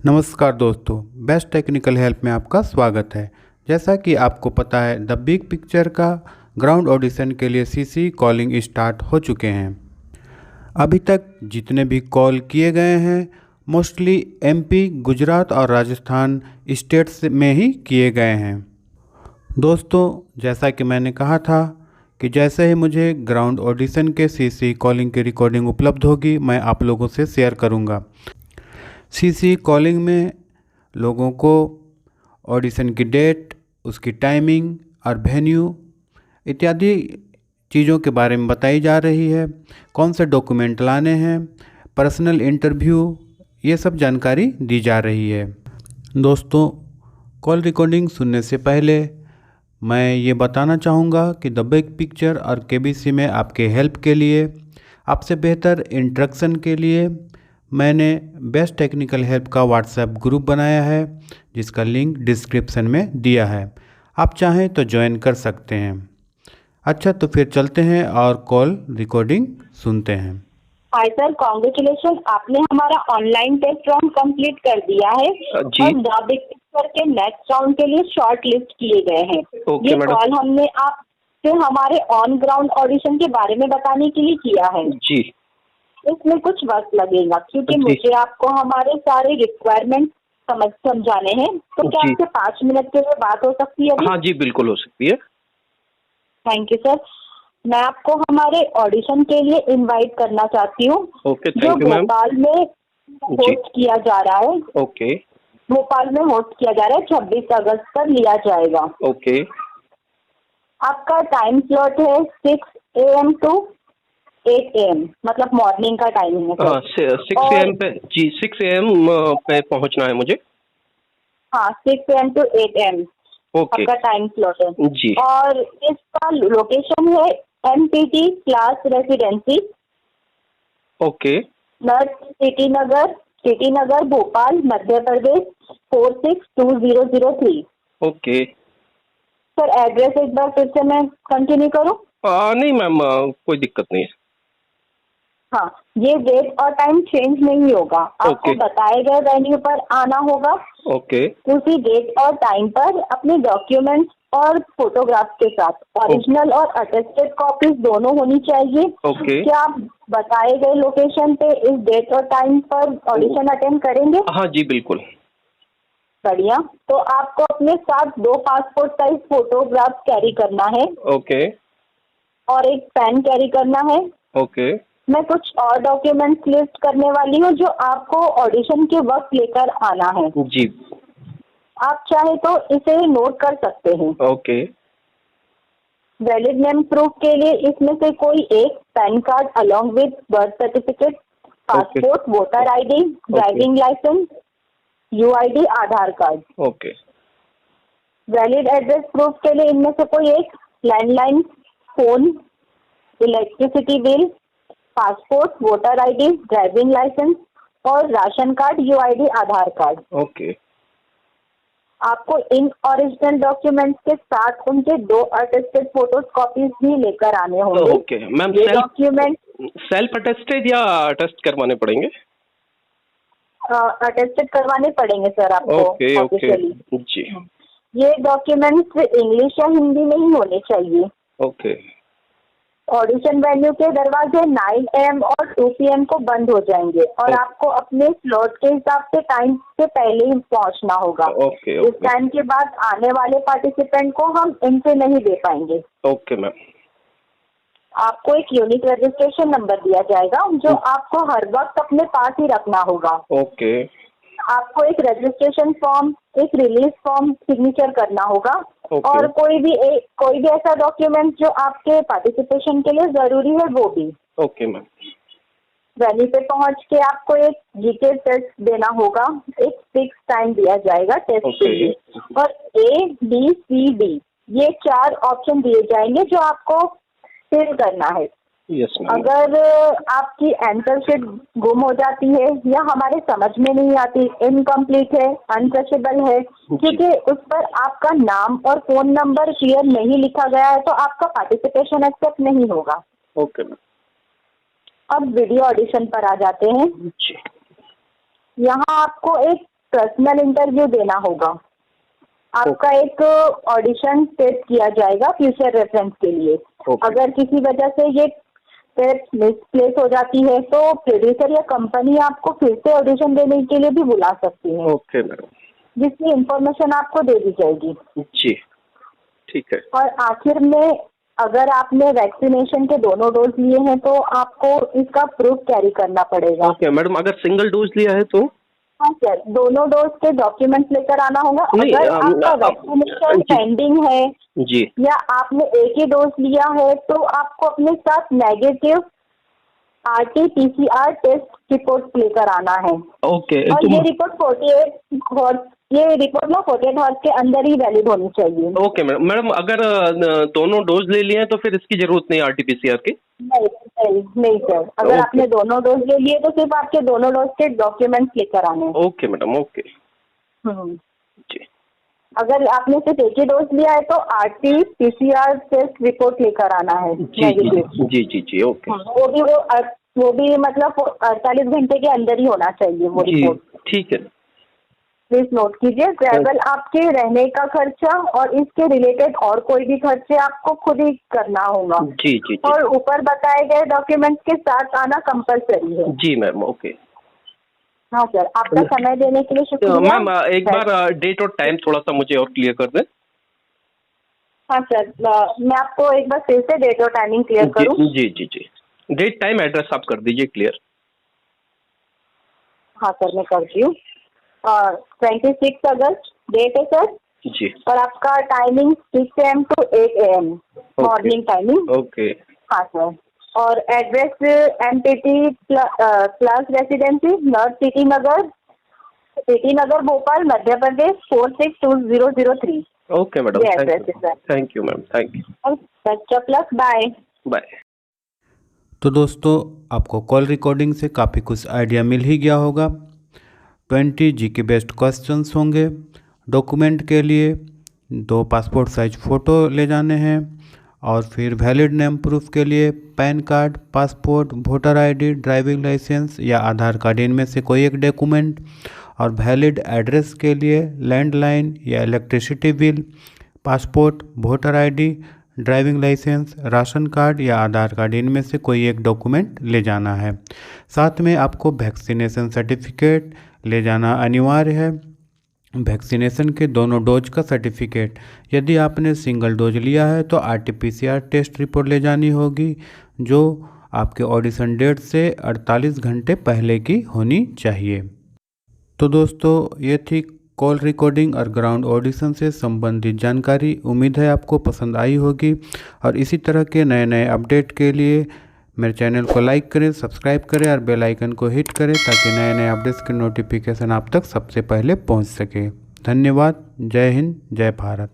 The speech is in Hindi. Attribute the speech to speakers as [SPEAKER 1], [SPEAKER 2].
[SPEAKER 1] नमस्कार दोस्तों, बेस्ट टेक्निकल हेल्प में आपका स्वागत है। जैसा कि आपको पता है, द बिग पिक्चर का ग्राउंड ऑडिशन के लिए सीसी कॉलिंग स्टार्ट हो चुके हैं। अभी तक जितने भी कॉल किए गए हैं मोस्टली एमपी, गुजरात और राजस्थान स्टेट्स में ही किए गए हैं। दोस्तों, जैसा कि मैंने कहा था कि जैसे ही मुझे ग्राउंड ऑडिशन के सीसी कॉलिंग की रिकॉर्डिंग उपलब्ध होगी, मैं आप लोगों से शेयर करूंगा। सीसी कॉलिंग में लोगों को ऑडिशन की डेट, उसकी टाइमिंग और वेन्यू इत्यादि चीज़ों के बारे में बताई जा रही है। कौन से डॉक्यूमेंट लाने हैं, पर्सनल इंटरव्यू, ये सब जानकारी दी जा रही है। दोस्तों, कॉल रिकॉर्डिंग सुनने से पहले मैं ये बताना चाहूँगा कि द बिग पिक्चर और केबीसी में आपके हेल्प के लिए, आपसे बेहतर इंस्ट्रक्शन के लिए मैंने बेस्ट टेक्निकल हेल्प का व्हाट्सएप ग्रुप बनाया है, जिसका लिंक डिस्क्रिप्शन में दिया है। आप चाहें तो ज्वाइन कर सकते हैं। अच्छा, तो फिर चलते हैं और कॉल रिकॉर्डिंग सुनते हैं।
[SPEAKER 2] हाय सर, कॉन्ग्रेचुलेशन, आपने हमारा ऑनलाइन टेस्ट राउंड कंप्लीट कर दिया है
[SPEAKER 3] जी।
[SPEAKER 2] और द बिग पिक्चर के नेक्स्ट राउंड के लिए शॉर्ट लिस्ट किए गए हैं।
[SPEAKER 3] ओके
[SPEAKER 2] ये
[SPEAKER 3] मैडम।
[SPEAKER 2] कॉल हमने आपसे हमारे ऑन ग्राउंड ऑडिशन के बारे में बताने के लिए किया है।
[SPEAKER 3] जी
[SPEAKER 2] इसमें कुछ वक्त लगेगा क्योंकि
[SPEAKER 3] जी।
[SPEAKER 2] मुझे आपको हमारे सारे रिक्वायरमेंट समझाने हैं। तो क्या
[SPEAKER 3] जी।
[SPEAKER 2] आपसे 5 मिनट के लिए बात हो सकती है अभी?
[SPEAKER 3] हाँ जी, बिल्कुल हो सकती है।
[SPEAKER 2] Thank you sir. मैं आपको हमारे ऑडिशन के लिए इनवाइट करना चाहती हूँ,
[SPEAKER 3] ओके,
[SPEAKER 2] जो
[SPEAKER 3] थैंक यू मैम।
[SPEAKER 2] भोपाल में होस्ट किया जा रहा है।
[SPEAKER 3] ओके
[SPEAKER 2] भोपाल में होस्ट किया जा रहा है, 26 अगस्त पर लिया जाएगा।
[SPEAKER 3] ओके।
[SPEAKER 2] आपका टाइम स्लॉट है 6 AM to 8 AM, मतलब मॉर्निंग का टाइम है
[SPEAKER 3] हाँ,
[SPEAKER 2] सर।
[SPEAKER 3] 6 AM पे जी, 6 AM पे पहुंचना है मुझे।
[SPEAKER 2] हाँ, 6 AM to 8 AM
[SPEAKER 3] ओके
[SPEAKER 2] आपका टाइम स्लॉट है।
[SPEAKER 3] जी।
[SPEAKER 2] और इसका लोकेशन है MPT class residency,
[SPEAKER 3] okay
[SPEAKER 2] city Nagar Bhopal Madhya Pradesh 462003।
[SPEAKER 3] Okay.
[SPEAKER 2] Sir address एक बार फिर से मैं कंटिन्यू करूं?
[SPEAKER 3] नहीं मैम, कोई दिक्कत नहीं है।
[SPEAKER 2] हाँ, ये डेट और टाइम चेंज नहीं होगा। आपको
[SPEAKER 3] ओके।
[SPEAKER 2] बताए गए वेन्यू पर आना होगा।
[SPEAKER 3] ओके
[SPEAKER 2] उसी डेट और टाइम पर अपने डॉक्यूमेंट्स और फोटोग्राफ के साथ ओरिजिनल और अटेस्टेड कॉपीज दोनों होनी चाहिए।
[SPEAKER 3] ओके।
[SPEAKER 2] क्या आप बताए गए लोकेशन पे इस डेट और टाइम पर ऑडिशन अटेंड करेंगे?
[SPEAKER 3] हाँ जी, बिल्कुल।
[SPEAKER 2] बढ़िया। तो आपको अपने साथ 2 पासपोर्ट साइज फोटोग्राफ कैरी करना है
[SPEAKER 3] ओके
[SPEAKER 2] और एक पेन कैरी करना है।
[SPEAKER 3] ओके
[SPEAKER 2] मैं कुछ और डॉक्यूमेंट्स लिस्ट करने वाली हूँ जो आपको ऑडिशन के वक्त लेकर आना है।
[SPEAKER 3] जी।
[SPEAKER 2] आप चाहे तो इसे नोट कर सकते हैं।
[SPEAKER 3] ओके
[SPEAKER 2] वैलिड नेम प्रूफ के लिए इसमें से कोई एक PAN card along with birth certificate, passport, voter ID, driving licence, UID, Aadhaar card.
[SPEAKER 3] Okay
[SPEAKER 2] valid address proof के लिए इनमें से कोई एक landline, phone, electricity bill, passport, voter ID, driving licence और ration card, UID, Aadhaar card.
[SPEAKER 3] Okay.
[SPEAKER 2] आपको इन ओरिजिनल डॉक्यूमेंट्स के साथ उनके 2 अटेस्टेड फोटो कॉपीज भी लेकर आने होंगे।
[SPEAKER 3] ओके मैम,
[SPEAKER 2] ये डॉक्यूमेंट
[SPEAKER 3] सेल्फ अटेस्टेड या अटेस्ट करवाने पड़ेंगे?
[SPEAKER 2] अटेस्टेड करवाने पड़ेंगे सर आपको।
[SPEAKER 3] ओके ओके
[SPEAKER 2] ऑफिशियली
[SPEAKER 3] जी।
[SPEAKER 2] ये डॉक्यूमेंट्स इंग्लिश या हिंदी में ही होने चाहिए।
[SPEAKER 3] ओके
[SPEAKER 2] ऑडिशन वेन्यू के दरवाजे 9 AM और 2 PM को बंद हो जाएंगे और आपको अपने स्लॉट के हिसाब से टाइम से पहले ही पहुंचना होगा।
[SPEAKER 3] ओके
[SPEAKER 2] इस टाइम के बाद आने वाले पार्टिसिपेंट को हम एंट्री नहीं दे पाएंगे।
[SPEAKER 3] Okay ma'am.
[SPEAKER 2] आपको एक यूनिक रजिस्ट्रेशन नंबर दिया जाएगा जो आपको हर वक्त अपने पास ही रखना होगा।
[SPEAKER 3] ओके
[SPEAKER 2] आपको एक रजिस्ट्रेशन फॉर्म, एक रिलीज फॉर्म सिग्नेचर करना होगा।
[SPEAKER 3] ओके।
[SPEAKER 2] और कोई भी ऐसा डॉक्यूमेंट जो आपके पार्टिसिपेशन के लिए जरूरी है वो भी।
[SPEAKER 3] Okay ma'am.
[SPEAKER 2] वैन्यू पे पहुंच के आपको एक जीके टेस्ट देना होगा। एक फिक्स टाइम दिया जाएगा टेस्ट के लिए और ABCD ये 4 ऑप्शन दिए जाएंगे जो आपको फिल करना है।
[SPEAKER 3] Yes ma'am.
[SPEAKER 2] अगर आपकी आंसर शीट गुम हो जाती है या हमारे समझ में नहीं आती, इनकम्प्लीट है, अनटचेबल है, क्योंकि उस पर आपका नाम और फोन नंबर क्लियर नहीं लिखा गया है, तो आपका पार्टिसिपेशन एक्सेप्ट नहीं होगा।
[SPEAKER 3] Okay ma'am.
[SPEAKER 2] अब वीडियो ऑडिशन पर आ जाते हैं। यहाँ आपको एक पर्सनल इंटरव्यू देना होगा। आपका एक ऑडिशन सेट किया जाएगा फ्यूचर रेफरेंस के लिए। अगर किसी वजह से ये सेट मिसप्लेस हो जाती है तो प्रोड्यूसर या कंपनी आपको फिर से ऑडिशन देने के लिए भी बुला सकती है।
[SPEAKER 3] Okay madam.
[SPEAKER 2] जिसकी इंफॉर्मेशन आपको दे दी जाएगी।
[SPEAKER 3] जी ठीक है।
[SPEAKER 2] और आखिर में अगर आपने वैक्सीनेशन के दोनों डोज लिए हैं तो आपको इसका प्रूफ कैरी करना पड़ेगा।
[SPEAKER 3] ओके मैडम, अगर सिंगल डोज लिया है तो?
[SPEAKER 2] हाँ सर, दोनों डोज के डॉक्यूमेंट्स लेकर आना होगा। अगर आपका वैक्सीनेशन पेंडिंग है
[SPEAKER 3] जी,
[SPEAKER 2] या आपने एक ही डोज लिया है तो आपको अपने साथ नेगेटिव RT-PCR टेस्ट रिपोर्ट लेकर आना है।
[SPEAKER 3] ओके।
[SPEAKER 2] और ये रिपोर्ट 48 आवर्स के अंदर ही वैलिड होनी चाहिए।
[SPEAKER 3] Okay madam. मैडम अगर दोनों डोज ले लिए हैं तो फिर इसकी जरूरत नहीं RT-PCR की?
[SPEAKER 2] नहीं सर, अगर आपने दोनों डोज ले लिए तो सिर्फ आपके दोनों डोज के डॉक्यूमेंट्स लेकर आने हैं।
[SPEAKER 3] ओके मैडम, ओके जी।
[SPEAKER 2] अगर आपने सिर्फ एक ही डोज लिया है तो RT-PCR टेस्ट रिपोर्ट लेकर आना है।
[SPEAKER 3] जी ओके।
[SPEAKER 2] वो भी मतलब 48 घंटे के अंदर ही होना चाहिए वो रिपोर्ट।
[SPEAKER 3] ठीक है।
[SPEAKER 2] प्लीज नोट कीजिए, ट्रैवल आपके रहने का खर्चा और इसके रिलेटेड और कोई भी खर्चे आपको खुद ही करना होगा।
[SPEAKER 3] जी।
[SPEAKER 2] और ऊपर बताए गए डॉक्यूमेंट्स के साथ आना कंपलसरी है।
[SPEAKER 3] जी मैम, ओके।
[SPEAKER 2] हाँ सर, आपका समय देने के लिए शुक्रिया।
[SPEAKER 3] मैम एक बार डेट और टाइम थोड़ा सा मुझे और क्लियर कर दें।
[SPEAKER 2] हाँ सर, मैं आपको एक बार फिर से डेट और टाइमिंग क्लियर करूँ?
[SPEAKER 3] जी। डेट टाइम एड्रेस आप कर दीजिए क्लियर।
[SPEAKER 2] हाँ सर, मैं करती हूँ। 26 अगस्त डेट है सर
[SPEAKER 3] जी।
[SPEAKER 2] और आपका timing 6 AM to 8 AM morning timing.
[SPEAKER 3] Okay.
[SPEAKER 2] हाँ सर, और address MPT plus residency north city Nagar Bhopal Madhya Pradesh 462003।
[SPEAKER 3] Okay madam,
[SPEAKER 2] ये एड्रेस है sir.
[SPEAKER 3] Thank you ma'am, thank you.
[SPEAKER 2] बच्चा प्लस बाय।
[SPEAKER 1] तो दोस्तों, आपको कॉल रिकॉर्डिंग से काफ़ी कुछ आइडिया मिल ही गया होगा। 20 GK बेस्ट क्वेश्चंस होंगे। डॉक्यूमेंट के लिए 2 पासपोर्ट साइज फ़ोटो ले जाने हैं और फिर वैलिड नेम प्रूफ के लिए PAN card, passport, voter ID, driving licence या आधार कार्ड, इनमें से कोई एक डॉक्यूमेंट। और वैलिड एड्रेस के लिए लैंडलाइन या electricity bill, passport, voter ID, driving licence, ration card या आधार कार्ड, इनमें से कोई एक डॉक्यूमेंट ले जाना है। साथ में आपको वैक्सीनेशन सर्टिफिकेट ले जाना अनिवार्य है। वैक्सीनेशन के दोनों डोज का सर्टिफिकेट। यदि आपने सिंगल डोज लिया है तो RT-PCR टेस्ट रिपोर्ट ले जानी होगी, जो आपके ऑडिशन डेट से 48 घंटे पहले की होनी चाहिए। तो दोस्तों, ये थी कॉल रिकॉर्डिंग और ग्राउंड ऑडिशन से संबंधित जानकारी। उम्मीद है आपको पसंद आई होगी और इसी तरह के नए अपडेट के लिए मेरे चैनल को लाइक करें, सब्सक्राइब करें और बेल आइकन को हिट करें ताकि नए अपडेट्स के नोटिफिकेशन आप तक सबसे पहले पहुंच सके। धन्यवाद। जय हिंद, जय भारत।